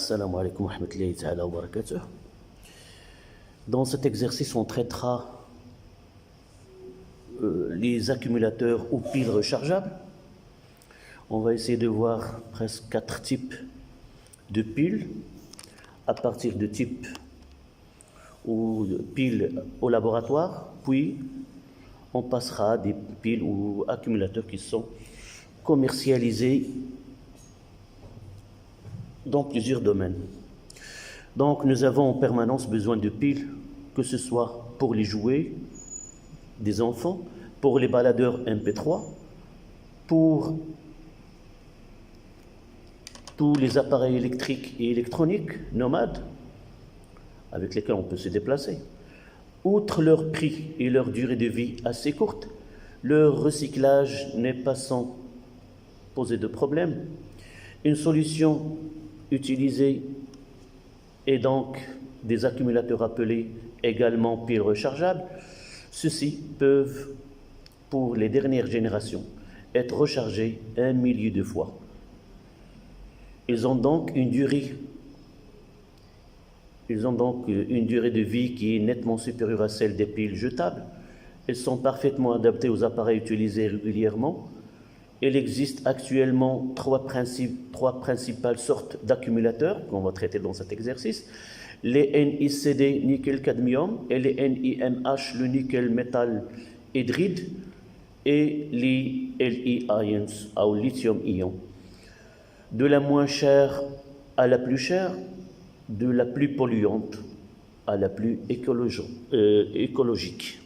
Assalamu alaikum wa rahmatullahi ta'ala wa barakatuh. Dans cet exercice, on traitera les accumulateurs ou piles rechargeables. On va essayer de voir presque 4 types de piles à partir de types ou de piles au laboratoire, puis on passera à des piles ou accumulateurs qui sont commercialisés dans plusieurs domaines. Donc nous avons en permanence besoin de piles, que ce soit pour les jouets des enfants, pour les baladeurs MP3, pour tous les appareils électriques et électroniques nomades avec lesquels on peut se déplacer. Outre leur prix et leur durée de vie assez courte, leur recyclage n'est pas sans poser de problème. Une solution utilisée est donc des accumulateurs appelés également piles rechargeables. Ceux-ci peuvent, pour les dernières générations, être rechargés 1 millier de fois. Ils ont donc une durée de vie qui est nettement supérieure à celle des piles jetables. Elles sont parfaitement adaptées aux appareils utilisés régulièrement. Il existe actuellement trois principales sortes d'accumulateurs qu'on va traiter dans cet exercice. Les NiCd nickel-cadmium et les NiMH, le nickel métal hydride, et les Li-ions, ou lithium-ion. De la moins chère à la plus chère, de la plus polluante à la plus écologique.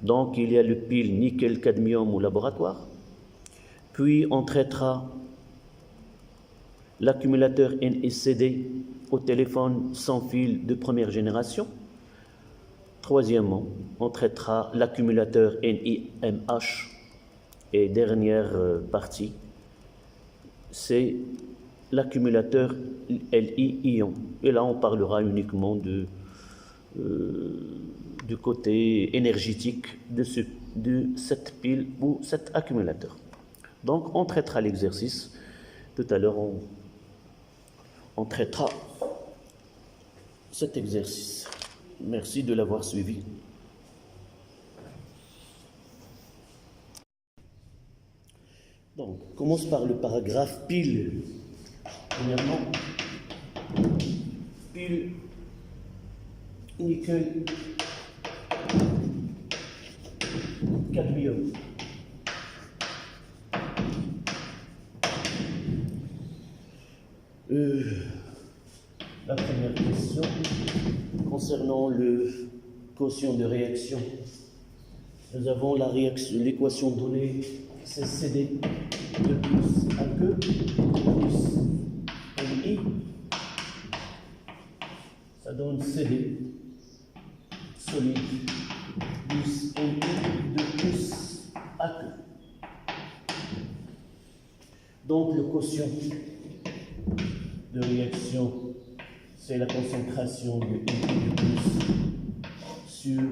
Donc il y a le pile nickel-cadmium au laboratoire, puis on traitera l'accumulateur NiCd au téléphone sans fil de première génération. Troisièmement, on traitera l'accumulateur NiMH et dernière partie, c'est l'accumulateur Li-ion. Et là, on parlera uniquement du côté énergétique de cette pile ou cet accumulateur. Donc, on traitera l'exercice. Tout à l'heure, on traitera cet exercice. Merci de l'avoir suivi. Donc, on commence par le paragraphe pile. Premièrement, pile nickel cadmium. La première question concernant le quotient de réaction. Nous avons l'équation donnée, c'est CD de plus AQ plus Li. Ça donne CD solide plus Li de plus AQ. Donc le quotient de réaction, c'est la concentration de Li de plus sur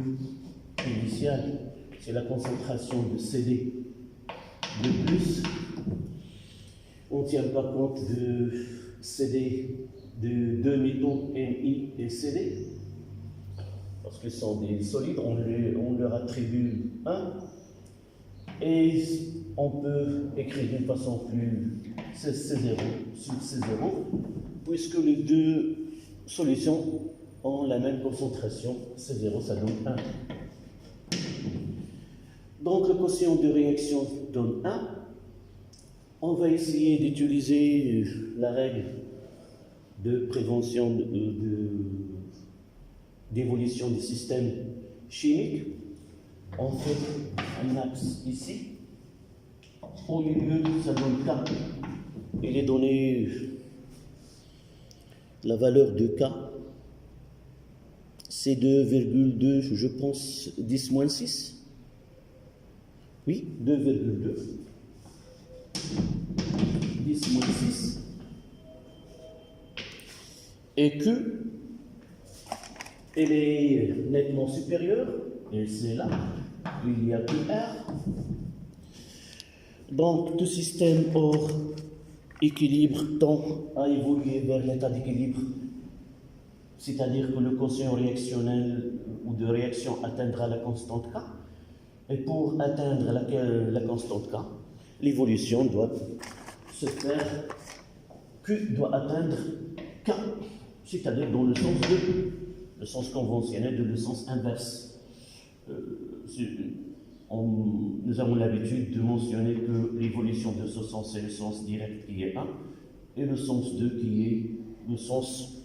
initiale, c'est la concentration de CD de plus. On ne tient pas compte de CD de deux métaux Ni et CD, parce qu'ils sont des solides, on leur attribue 1, et on peut écrire d'une façon plus C0 sur C0, puisque les deux solutions ont la même concentration, C0, ça donne 1. Donc le quotient de réaction donne 1. On va essayer d'utiliser la règle de prévention d'évolution des systèmes chimiques. On fait un axe ici. Au milieu, ça donne K. Il est donné la valeur de K. C'est 2,2, je pense, 10-6. Oui, 2,2. 10-6. Et Q, elle est nettement supérieure, et c'est là, il y a QR. Donc, tout système hors équilibre tend à évoluer vers l'état d'équilibre, c'est-à-dire que le quotient réactionnel ou de réaction atteindra la constante K, et pour atteindre la constante K, l'évolution doit se faire, Q doit atteindre K, c'est-à-dire dans le sens le sens conventionnel de le sens inverse. Nous avons l'habitude de mentionner que l'évolution de ce sens est le sens direct qui est 1 et le sens 2 qui est le sens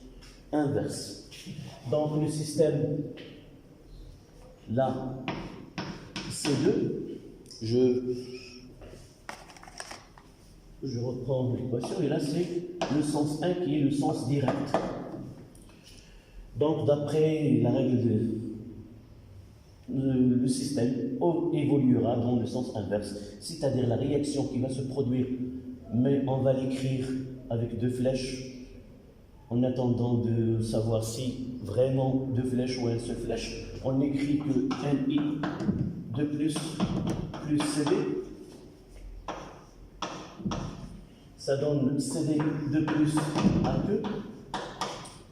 inverse. Donc le système là, C2, je reprends l'équation et là c'est le sens 1 qui est le sens direct. Donc d'après la règle le système évoluera dans le sens inverse, c'est-à-dire la réaction qui va se produire, mais on va l'écrire avec deux flèches en attendant de savoir si vraiment deux flèches ou une seule flèche. On écrit que NI de plus CD, ça donne CD de plus AQ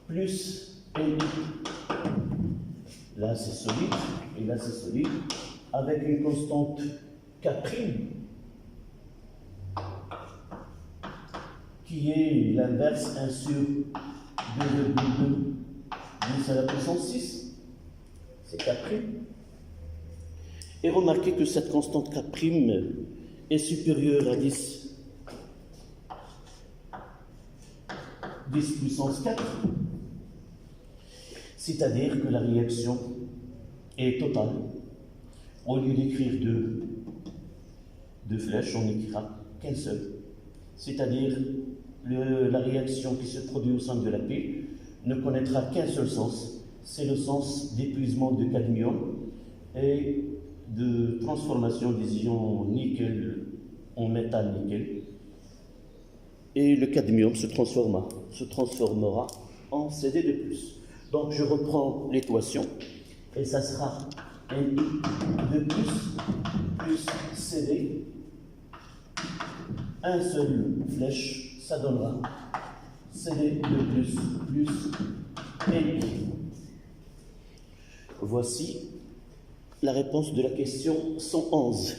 plus NI. Là c'est solide, et là c'est solide, avec une constante K', qui est l'inverse 1 sur 2,2 10 à la puissance 6, c'est K'. Et remarquez que cette constante K' est supérieure à 10 puissance 4, c'est-à-dire que la réaction est totale. Au lieu d'écrire deux flèches, on n'écrira qu'une seule. C'est-à-dire la réaction qui se produit au sein de la pile ne connaîtra qu'un seul sens, c'est le sens d'épuisement de cadmium et de transformation des ions nickel en métal nickel. Et le cadmium se transformera en CD2+. Donc je reprends l'équation et ça sera Ni de plus CD, un seul flèche, ça donnera CD de plus Ni. Voici la réponse de la question 111.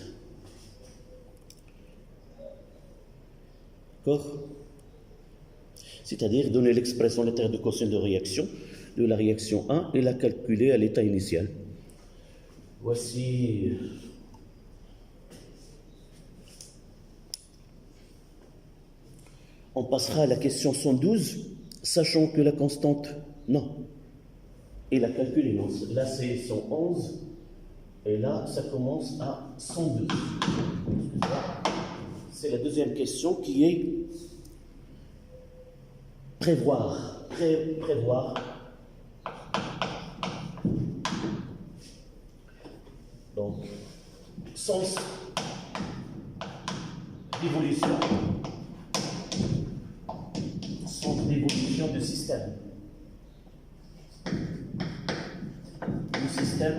D'accord? C'est-à-dire donner l'expression linéaire de quotient de réaction de la réaction 1 et la calculer à l'état initial. Voici on passera à la question 112, sachant que la constante, non, et la calculée, non. Là c'est 111, et là ça commence à 112. C'est la deuxième question qui est prévoir. Donc, sens d'évolution de système. Du système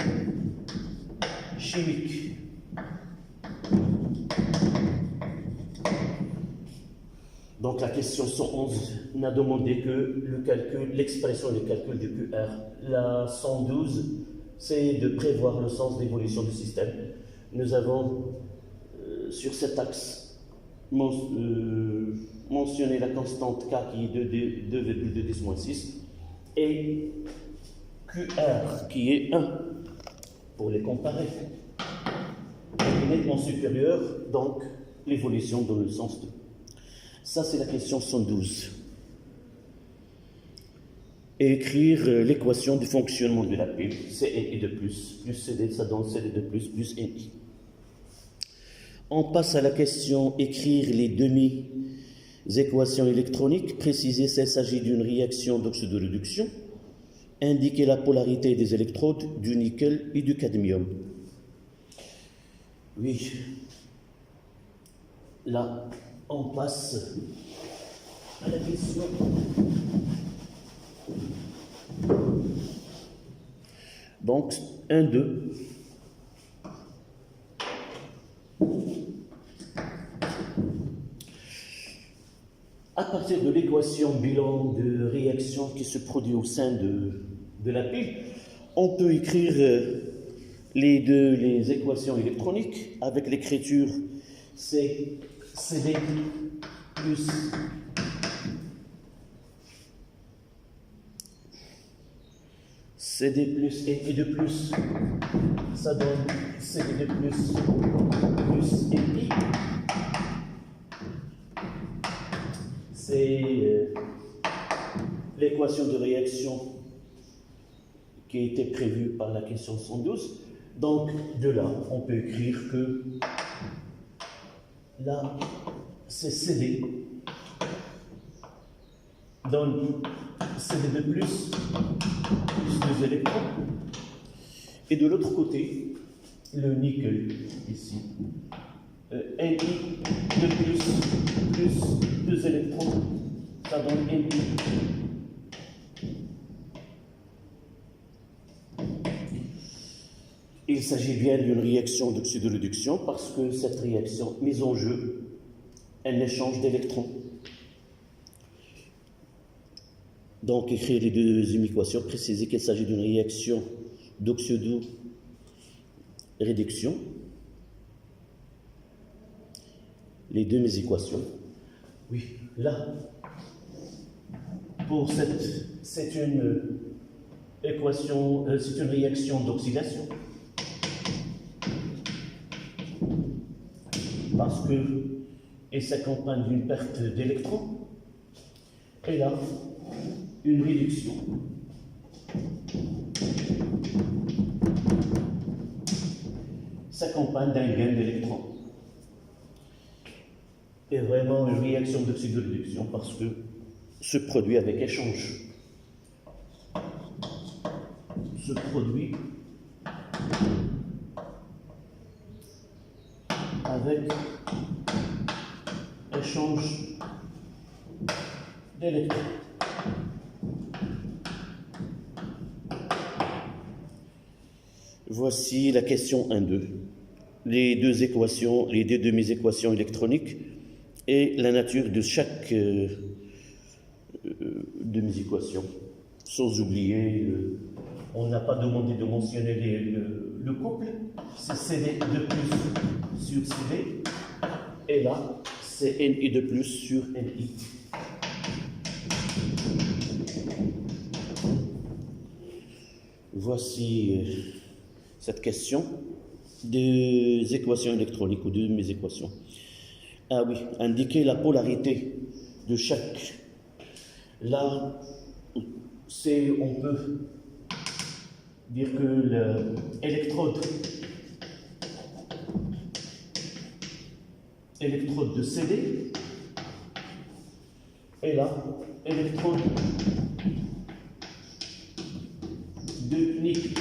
chimique. Donc la question 111 n'a demandé que l'expression et le calcul du QR. La 112, c'est de prévoir le sens d'évolution du système. Nous avons sur cet axe mentionné la constante K qui est de 2,210-6 et QR qui est 1 pour les comparer. Il est nettement supérieur, donc l'évolution dans le sens 2. Ça, c'est la question 112. Et écrire l'équation du fonctionnement de la pile, CNI de plus CD, ça donne CD de plus NI. On passe à la question écrire les demi-équations électroniques, préciser s'il s'agit d'une réaction d'oxydoréduction, indiquer la polarité des électrodes du nickel et du cadmium. Oui. Là, on passe à la question. Donc, 1, 2. À partir de l'équation bilan de réaction qui se produit au sein de la pile, on peut écrire les équations électroniques avec l'écriture c'est CD plus CD plus et de plus, ça donne CD de plus et I. C'est l'équation de réaction qui a été prévue par la question 112. Donc, de là, on peut écrire que là, c'est CD donne CD de plus 2 électrons. Et de l'autre côté, le nickel, ici, Ni de plus 2 électrons, ça donne Ni. Il s'agit bien d'une réaction d'oxydoréduction parce que cette réaction mise en jeu, un échange d'électrons. Donc, écrire les deuxième équation, préciser qu'il s'agit d'une réaction d'oxydoréduction. Les deux mes équations. Oui, là, pour c'est une équation, c'est une réaction d'oxydation. Parce qu'elle s'accompagne d'une perte d'électrons. Et là, une réduction. S'accompagne d'un gain d'électrons. Et vraiment une réaction d'oxydoréduction parce que ce produit avec échange. Ce produit avec échange d'électrons. Voici la question 1-2. Les deux équations, les deux demi-équations électroniques et la nature de chaque demi-équation. Sans oublier, on n'a pas demandé de mentionner le couple, c'est CD de plus sur CD, et là, c'est Ni de plus sur Ni. Voici cette question des équations électroniques ou de mes équations. Ah oui, indiquer la polarité de chaque. Là, on peut dire que l'électrode de CD et là, électrode de nickel.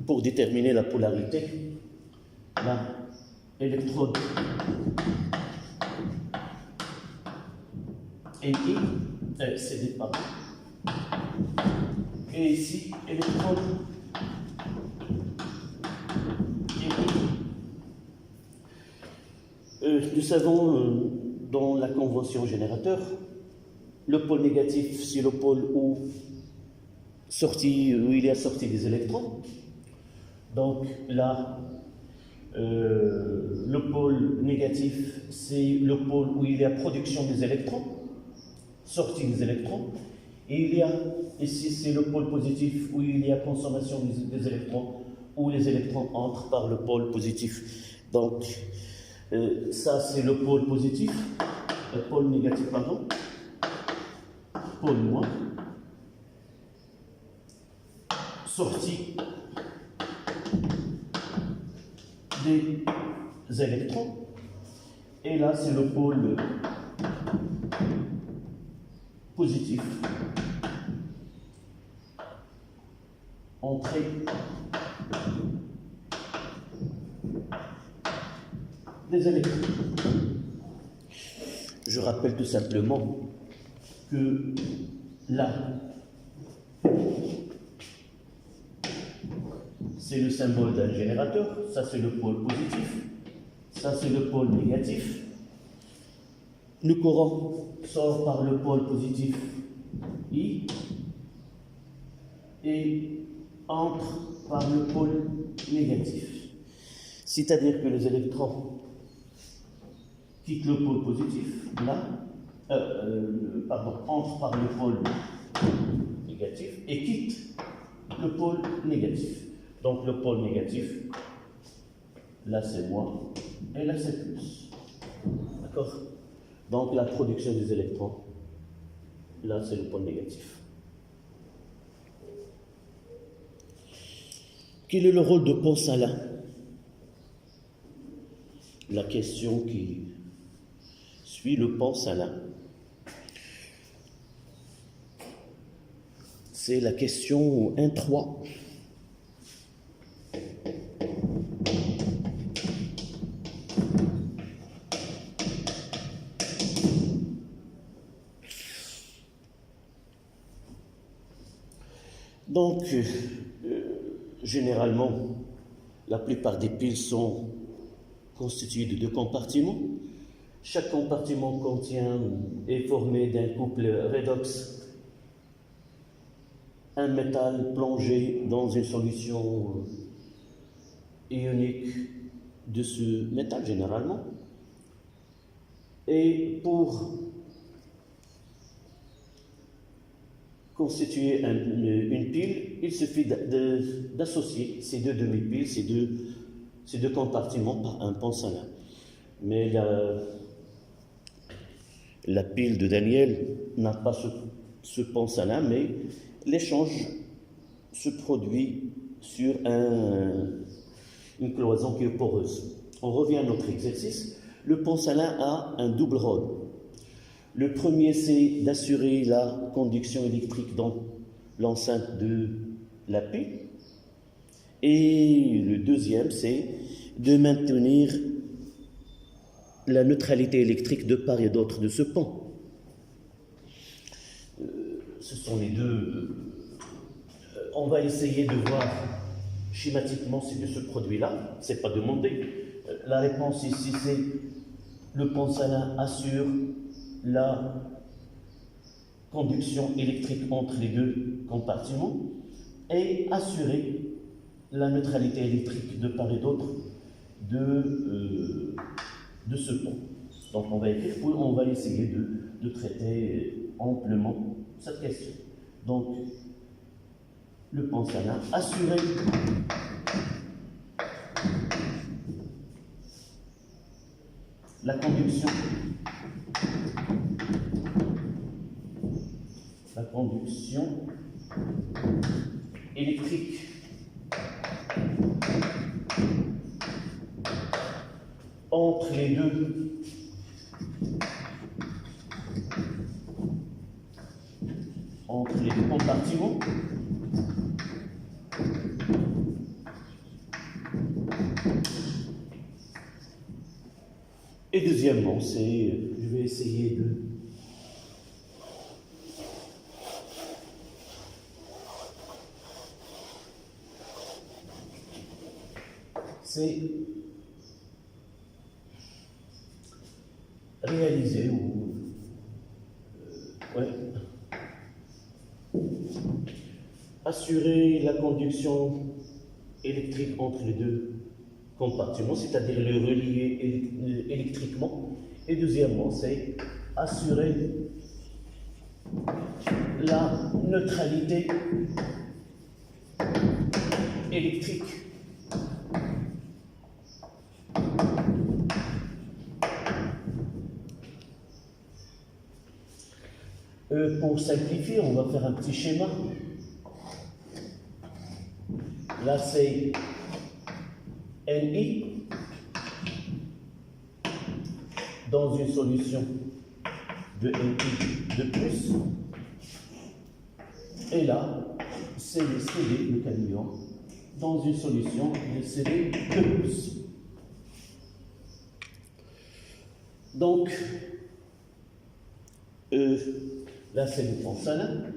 Pour déterminer la polarité, là, électrode Ni, CD, pardon. Et ici, électrode Ni. Nous savons, dans la convention générateur, le pôle négatif, c'est le pôle où il y a sorti des électrons. Donc là, le pôle négatif, c'est le pôle où il y a production des électrons, sortie des électrons. Et il y a, ici, c'est le pôle positif où il y a consommation des électrons, où les électrons entrent par le pôle positif. Donc, ça, c'est le pôle positif, le pôle négatif, pardon, pôle moins, sortie des électrons, et là c'est le pôle positif, entrée des électrons. Je rappelle tout simplement que là, c'est le symbole d'un générateur, ça c'est le pôle positif, ça c'est le pôle négatif. Le courant sort par le pôle positif I et entre par le pôle négatif. C'est-à-dire que les électrons quittent le pôle positif, là, entrent par le pôle négatif et quittent le pôle négatif. Donc le pôle négatif, là c'est moins et là c'est plus. D'accord? Donc la production des électrons, là c'est le pôle négatif. Quel est le rôle de Pont-Salin? La question qui suit le Pont-Salin. C'est la question 1.3. Donc, généralement, la plupart des piles sont constituées de 2 compartiments. Chaque compartiment est formé d'un couple redox, un métal plongé dans une solution ionique de ce métal généralement. Et pour constituer une pile, il suffit d'associer ces 2 demi-piles, ces deux compartiments par un Pont-Salin. Mais la pile de Daniel n'a pas ce Pont-Salin, mais l'échange se produit sur une cloison qui est poreuse. On revient à notre exercice. Le Pont-Salin a un double rôle. Le premier, c'est d'assurer la conduction électrique dans l'enceinte de la pile. Et le deuxième, c'est de maintenir la neutralité électrique de part et d'autre de ce pont. Ce sont les deux. On va essayer de voir schématiquement ce que ce produit-là, c'est pas demandé. La réponse ici, c'est le Pont-Salin assure la conduction électrique entre les 2 compartiments et assurer la neutralité électrique de part et d'autre de ce pont. Donc on va écrire, on va essayer de traiter amplement cette question. Donc le Pont-Salin assurer la conduction électrique entre les deux compartiments et deuxièmement, je vais essayer c'est réaliser assurer la conduction électrique entre les 2 compartiments, c'est-à-dire les relier électriquement. Et deuxièmement, c'est assurer la neutralité électrique. Pour simplifier, on va faire un petit schéma. Là, c'est Ni dans une solution de Ni de plus. Et là, c'est le CD, le camion, dans une solution de CD de plus. Donc, là, c'est le Pont-Salin.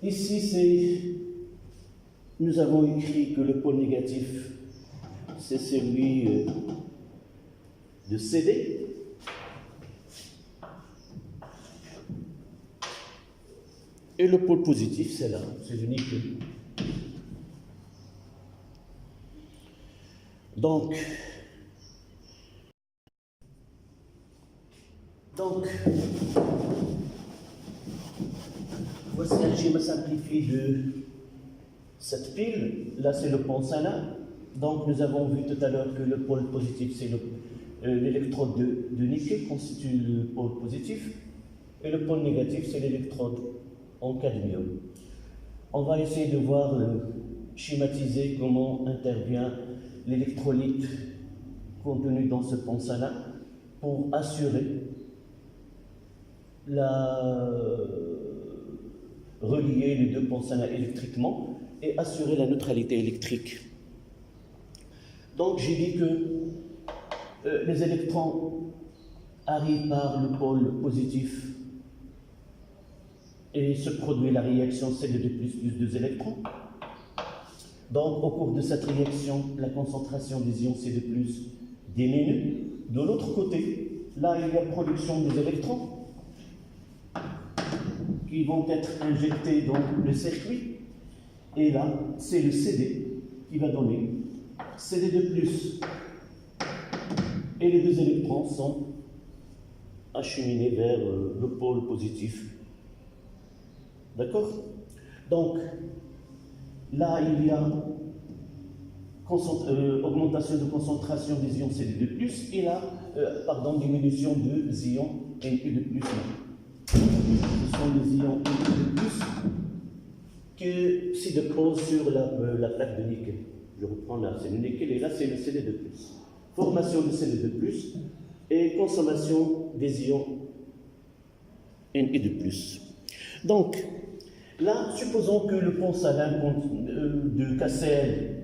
Ici, nous avons écrit que le pôle négatif, c'est celui de CD. Et le pôle positif, c'est là, c'est le nickel. Donc, voici un schéma simplifié de cette pile. Là, c'est le pont Salin. Donc, nous avons vu tout à l'heure que le pôle positif, c'est l'électrode de nickel, constitue le pôle positif. Et le pôle négatif, c'est l'électrode en cadmium. On va essayer de voir, schématiser comment intervient l'électrolyte contenu dans ce pont Salin pour assurer relier les deux ponts Salin électriquement et assurer la neutralité électrique. Donc j'ai dit que les électrons arrivent par le pôle positif et se produit la réaction Cd2 plus 2 électrons. Donc au cours de cette réaction, la concentration des ions Cd2 diminue. De l'autre côté, là il y a production des électrons qui vont être injectés dans le circuit. Et là, c'est le CD qui va donner Cd2+. Et les deux électrons sont acheminés vers le pôle positif. D'accord? Donc, là, il y a augmentation de concentration des ions Cd2+, et là, diminution des ions Na2+. Ce sont les ions Na2+, qui se déposent sur la plaque de nickel. Je reprends là, c'est le nickel, et là, c'est le Cd2+. Formation de Cd2+, et consommation des ions Na2+. Donc, là, supposons que le pont Salin de KCl,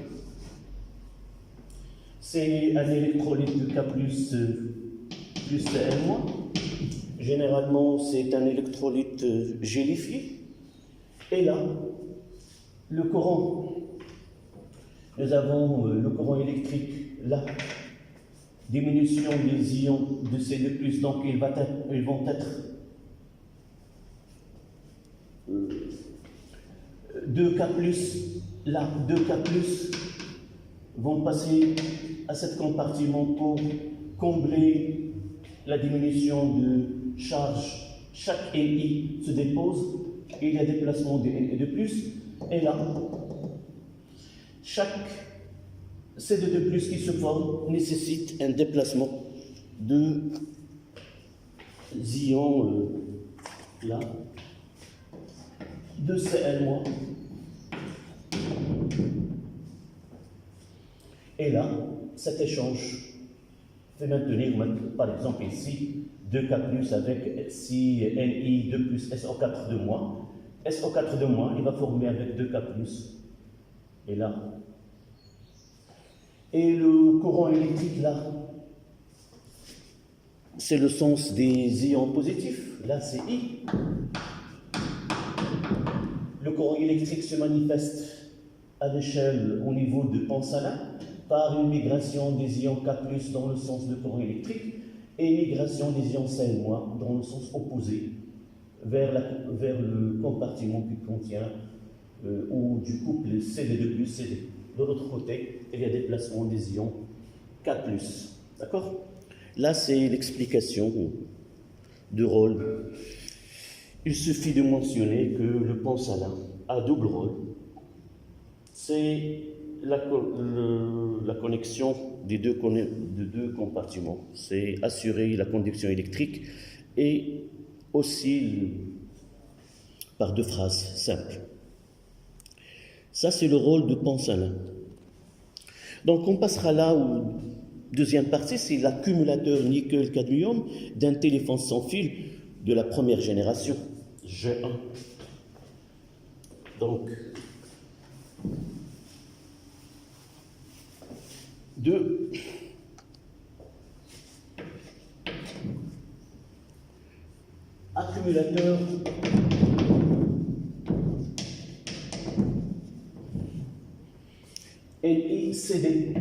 c'est un électrolyte de K plus Cl-. Généralement, c'est un électrolyte gélifié. Et là, le courant, nous avons le courant électrique, là, diminution des ions de Cl+, donc ils vont être 2K+, là, 2K+, vont passer à cet compartiment pour combler la diminution de charge. Chaque Ni se dépose, et il y a déplacement de Na2+, et là, chaque Cd2+, qui se forme nécessite un déplacement de ions, là, de Cl-. Et là, cet échange fait maintenir, par exemple ici, 2K+, avec si Ni2 plus SO4 de moins. SO4 de moins, il va former avec 2K+. Et là. Et le courant électrique, là, c'est le sens des ions positifs. Là, c'est I. Le courant électrique se manifeste à l'échelle au niveau de pont Salin par une migration des ions K+, dans le sens de courant électrique, et migration des ions Cl- dans le sens opposé, vers le compartiment qui contient, ou du couple Cd2+, CD. De l'autre côté, il y a déplacement des ions K+. D'accord? Là, c'est l'explication du rôle. Il suffit de mentionner que le pont Salin a double rôle. C'est la connexion des deux compartiments. C'est assurer la conduction électrique et aussi par deux phrases simples. Ça, c'est le rôle de pont Salin. Donc, on passera là où deuxième partie, c'est l'accumulateur nickel-cadmium d'un téléphone sans fil de la première génération, G1. Donc, accumulateur NICD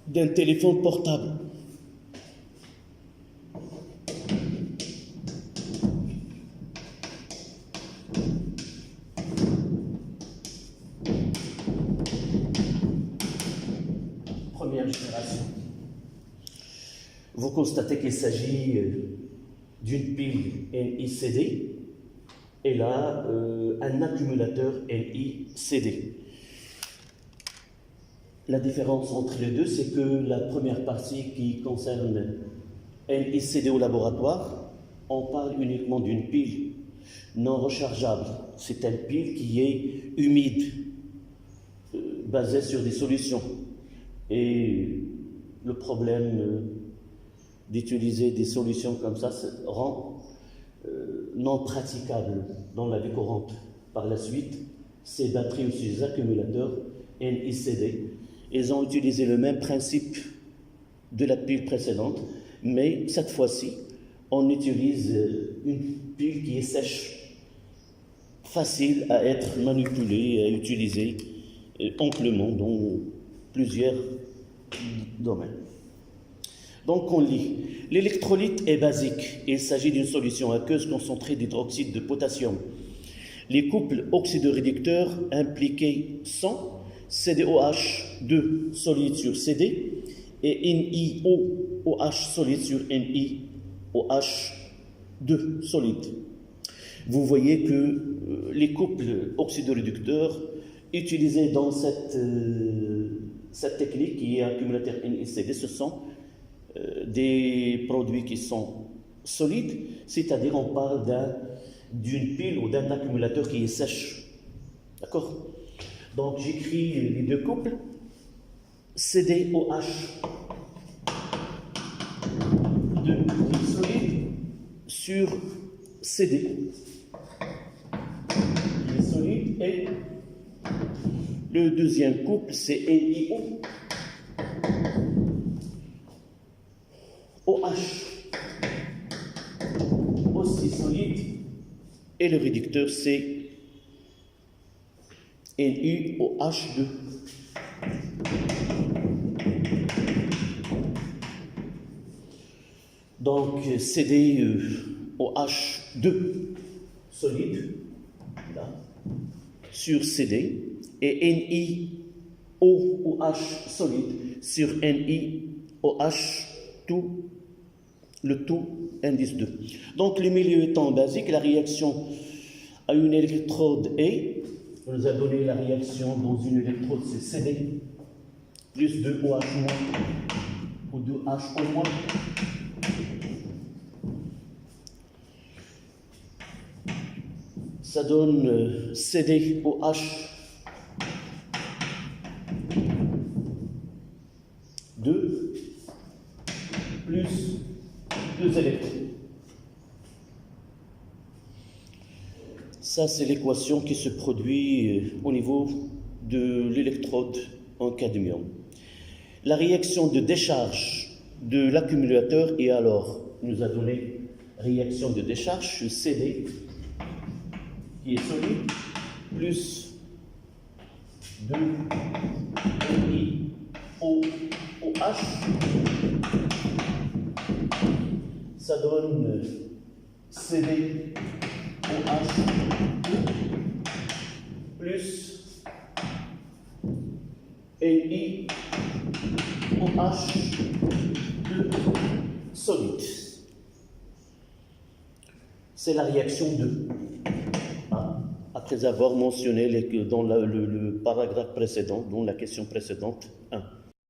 d'un téléphone portable. Première génération. Vous constatez qu'il s'agit d'une pile NICD et là un accumulateur NICD. La différence entre les deux, c'est que la première partie qui concerne NICD au laboratoire, on parle uniquement d'une pile non rechargeable. C'est une pile qui est humide, basée sur des solutions. Et le problème d'utiliser des solutions comme ça rend non praticable dans la vie courante. Par la suite, ces batteries ou ces accumulateurs NICD, ils ont utilisé le même principe de la pile précédente, mais cette fois-ci, on utilise une pile qui est sèche, facile à être manipulée, à utiliser amplement dans plusieurs domaines. Donc on lit, l'électrolyte est basique, il s'agit d'une solution aqueuse concentrée d'hydroxyde de potassium. Les couples oxydoréducteurs impliqués sont CDOH2 solide sur CD et NiOH solide sur NiOH2 solide. Vous voyez que les couples oxydoréducteurs utilisés dans cette technique qui est accumulateur NICD, ce sont des produits qui sont solides, c'est-à-dire on parle d'une pile ou d'un accumulateur qui est sèche. D'accord? Donc j'écris les deux couples, CDOH de solide sur CD, qui est solide, et le deuxième couple c'est NiO, OH, aussi solide, et le réducteur c'est NiOH2. Donc CDOH2 solide, là, sur CD, et NiOH solide sur NiOH2, le tout indice 2. Donc le milieu étant basique, la réaction à une électrode est, on nous a donné la réaction dans une électrode, c'est CD plus 2OH- ou 2HO-. Ça donne CDOH 2 plus 2 électrons. Ça, c'est l'équation qui se produit au niveau de l'électrode en cadmium. La réaction de décharge de l'accumulateur est alors, nous a donné réaction de décharge sur CD, qui est solide, plus 2 NiOH, ça donne CDOH plus NiOH2 solide. C'est la réaction 2. Après avoir mentionné dans le paragraphe précédent, dans la question précédente 1.